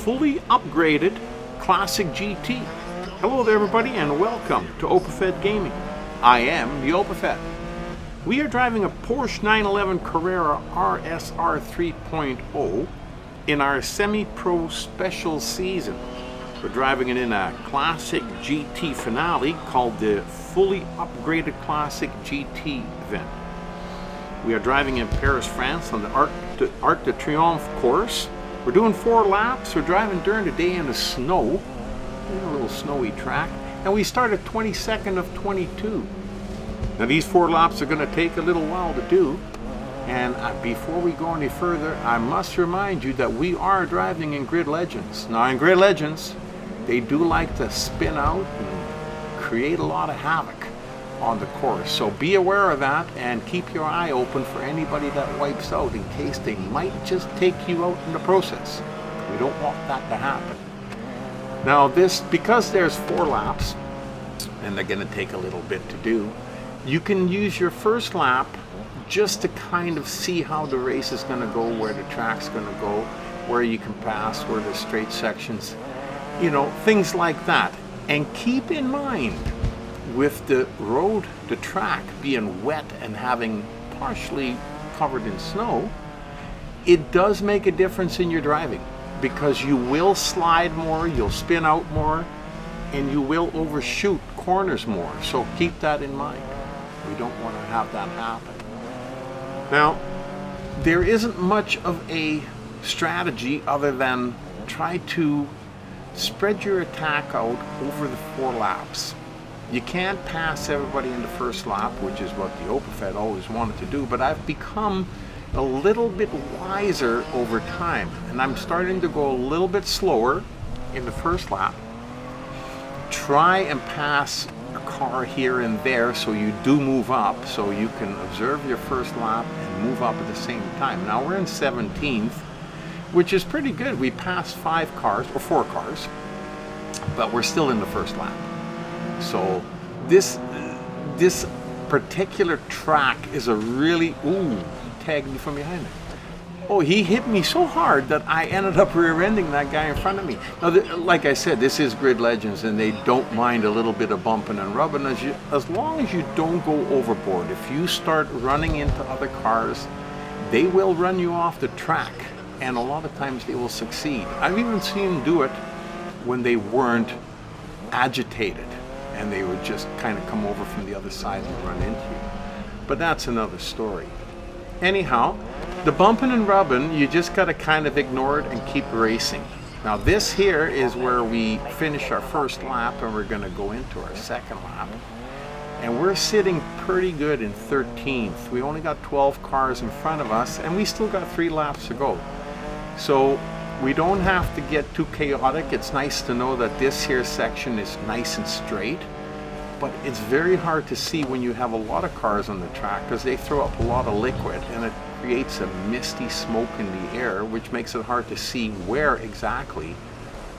fully upgraded Classic GT. Hello there everybody and welcome to Opafed Gaming. I am the Opafed. We are driving a Porsche 911 Carrera RSR 3.0 in our semi-pro special season. We're driving it in a Classic GT finale called the fully upgraded Classic GT event. We are driving in Paris, France on the Arc de Triomphe course. We're doing 4 laps. We're driving during the day in the snow, a little snowy track, and we start at 22nd of 22. Now these 4 laps are going to take a little while to do, and before we go any further, I must remind you that we are driving in Grid Legends. Now in Grid Legends, they do like to spin out and create a lot of havoc on the course, so be aware of that and keep your eye open for anybody that wipes out in case they might just take you out in the process. We don't want that to happen. Now because there's 4 laps and they're going to take a little bit to do, you can use your first lap just to kind of see how the race is going to go, where the track's going to go, where you can pass, where there's straight sections, you know, things like that. And keep in mind, with the road, the track being wet and having partially covered in snow, it does make a difference in your driving, because you will slide more, you'll spin out more, and you will overshoot corners more. So keep that in mind. We don't want to have that happen. Now, there isn't much of a strategy other than try to spread your attack out over the 4 laps. You can't pass everybody in the first lap, which is what the Opafed always wanted to do, but I've become a little bit wiser over time, and I'm starting to go a little bit slower in the first lap. Try and pass a car here and there so you do move up, so you can observe your first lap and move up at the same time. Now we're in 17th, which is pretty good. We passed 5 cars, or 4 cars, but we're still in the first lap. So this particular track is a really, ooh, he tagged me from behind it. Oh, he hit me so hard that I ended up rear-ending that guy in front of me. Now, like I said, this is Grid Legends, and they don't mind a little bit of bumping and rubbing as long as you don't go overboard. If you start running into other cars, they will run you off the track, and a lot of times they will succeed. I've even seen them do it when they weren't agitated, and they would just kind of come over from the other side and run into you. But that's another story. Anyhow, the bumping and rubbing, you just got to kind of ignore it and keep racing. Now this here is where we finish our first lap, and we're going to go into our second lap. And we're sitting pretty good in 13th. We only got 12 cars in front of us, and we still got 3 laps to go. So we don't have to get too chaotic. It's nice to know that this here section is nice and straight, but it's very hard to see when you have a lot of cars on the track, because they throw up a lot of liquid and it creates a misty smoke in the air, which makes it hard to see where exactly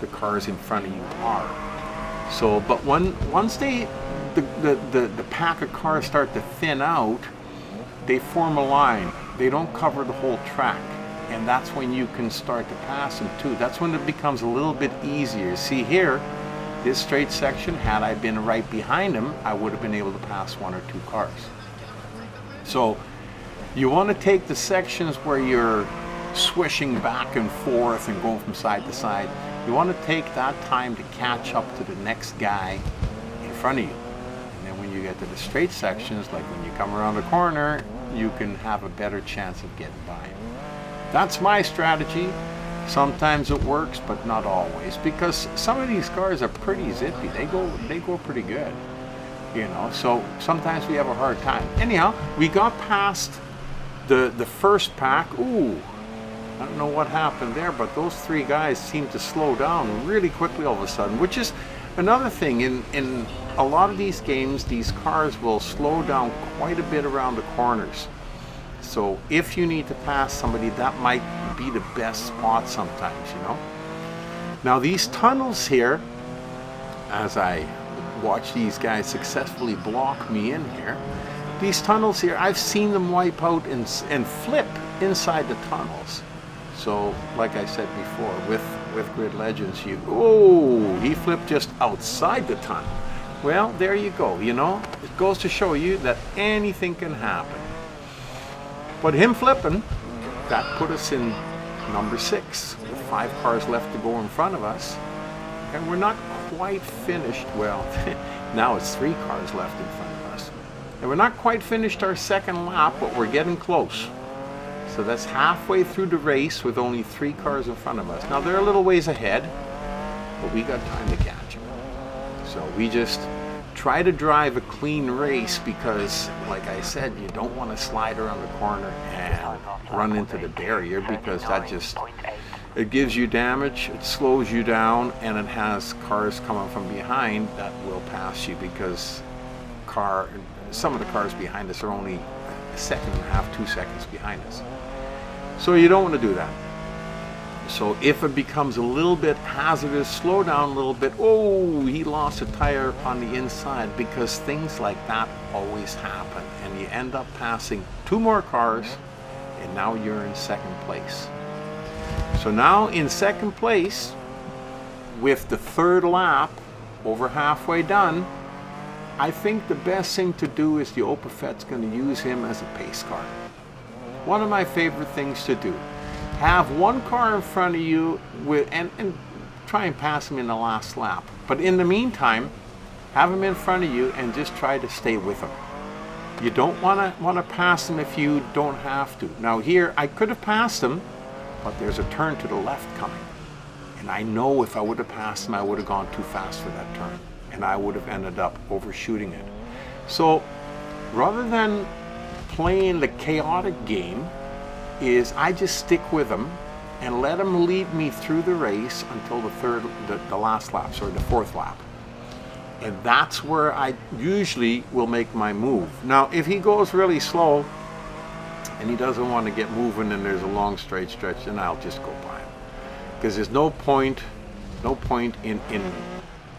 the cars in front of you are. So, but once the pack of cars start to thin out, they form a line. They don't cover the whole track. And that's when you can start to pass them too. That's when it becomes a little bit easier. See here, this straight section, had I been right behind him, I would have been able to pass 1 or 2 cars. So you want to take the sections where you're swishing back and forth and going from side to side. You want to take that time to catch up to the next guy in front of you. And then when you get to the straight sections, like when you come around the corner, you can have a better chance of getting by him. That's my strategy. Sometimes it works, but not always, because some of these cars are pretty zippy. They go pretty good, you know. So sometimes we have a hard time. Anyhow, we got past the first pack. Ooh, I don't know what happened there, but those 3 guys seemed to slow down really quickly all of a sudden, which is another thing. In a lot of these games, these cars will slow down quite a bit around the corners. So if you need to pass somebody, that might be the best spot sometimes, you know. Now these tunnels here, as I watch these guys successfully block me in here, these tunnels here, I've seen them wipe out and flip inside the tunnels. So, like I said before, with Grid Legends, he flipped just outside the tunnel. Well, there you go, you know. It goes to show you that anything can happen. But him flipping, that put us in number 6, with 5 cars left to go in front of us. And we're not quite finished, well, now it's 3 cars left in front of us. And we're not quite finished our second lap, but we're getting close. So that's halfway through the race with only 3 cars in front of us. Now they're a little ways ahead, but we got time to catch them. So we just try to drive a clean race because, like I said, you don't want to slide around the corner and run into the barrier, because that just, it gives you damage, it slows you down, and it has cars coming from behind that will pass you, because some of the cars behind us are only a second and a half, 2 seconds behind us. So you don't want to do that. So if it becomes a little bit hazardous, slow down a little bit. Oh, he lost a tire on the inside, because things like that always happen. And you end up passing 2 more cars, and now you're in second place. So now in second place, with the 3rd lap over halfway done, I think the best thing to do is the Opafet's going to use him as a pace car. One of my favorite things to do. Have 1 car in front of you and try and pass him in the last lap. But in the meantime, have him in front of you and just try to stay with him. You don't want to pass him if you don't have to. Now here, I could have passed him, but there's a turn to the left coming. And I know if I would have passed him, I would have gone too fast for that turn. And I would have ended up overshooting it. So rather than playing the chaotic game, is I just stick with him and let him lead me through the race until the last lap, sorry, the 4th lap. And that's where I usually will make my move. Now, if he goes really slow and he doesn't want to get moving and there's a long straight stretch, then I'll just go by him. Because there's no point in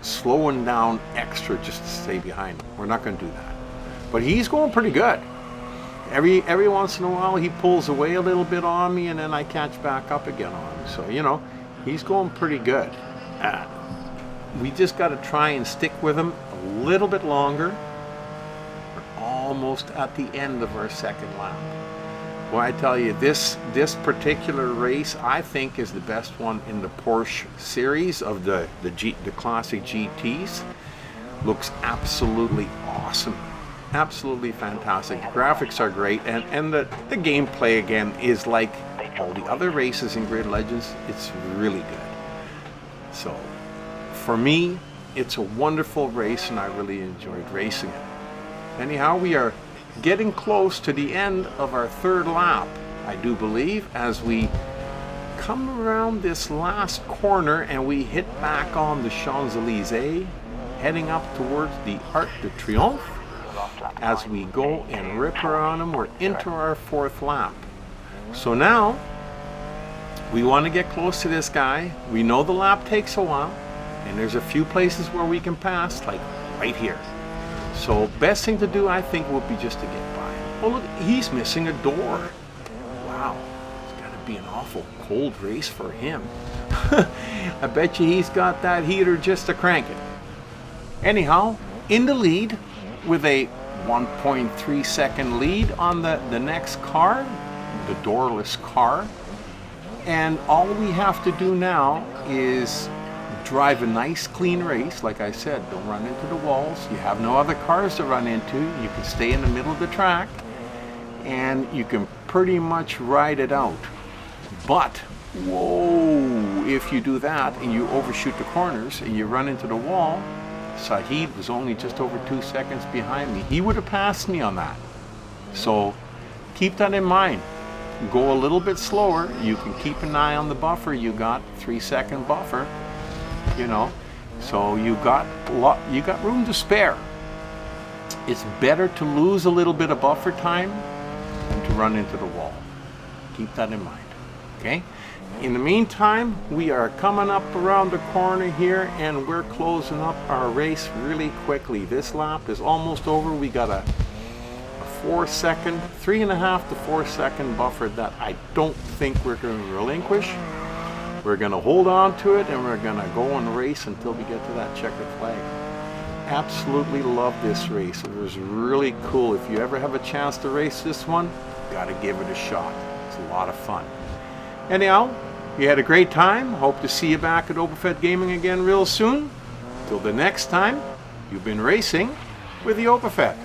slowing down extra just to stay behind him. We're not going to do that. But he's going pretty good. Every once in a while he pulls away a little bit on me, and then I catch back up again on him. So, you know, he's going pretty good. We just got to try and stick with him a little bit longer. We're almost at the end of our second lap. Well, I tell you, this particular race, I think, is the best one in the Porsche series of the classic GTs. Looks absolutely awesome. Absolutely fantastic. Graphics are great, and the gameplay again is like all the other races in Grid Legends. It's really good. So for me, it's a wonderful race, and I really enjoyed racing it. Anyhow, we are getting close to the end of our 3rd lap, I do believe, as we come around this last corner and we hit back on the Champs-Élysées, heading up towards the Arc de Triomphe. As we go and rip around them, we're into our 4th lap. So now we want to get close to this guy. We know the lap takes a while, and there's a few places where we can pass, like right here. So best thing to do, I think, would be just to get by him. Oh, look, he's missing a door. Wow, it's got to be an awful cold race for him. I bet you he's got that heater just to crank it. Anyhow, in the lead, with a 1.3 second lead on the next car, the doorless car. And all we have to do now is drive a nice clean race. Like I said, don't run into the walls. You have no other cars to run into. You can stay in the middle of the track and you can pretty much ride it out. But whoa, if you do that and you overshoot the corners and you run into the wall, Sahid was only just over 2 seconds behind me. He would have passed me on that. So keep that in mind. Go a little bit slower. You can keep an eye on the buffer. You got 3-second buffer, you know. So you got room to spare. It's better to lose a little bit of buffer time than to run into the wall. Keep that in mind. Okay? In the meantime, we are coming up around the corner here and we're closing up our race really quickly. This lap is almost over. We got a 4 second, 3.5 to 4 second buffer that I don't think we're going to relinquish. We're going to hold on to it, and we're going to go and race until we get to that checkered flag. Absolutely love this race. It was really cool. If you ever have a chance to race this one, got to give it a shot. It's a lot of fun. Anyhow, you had a great time. Hope to see you back at Oberfett Gaming again real soon. Till the next time, you've been racing with the Oberfett.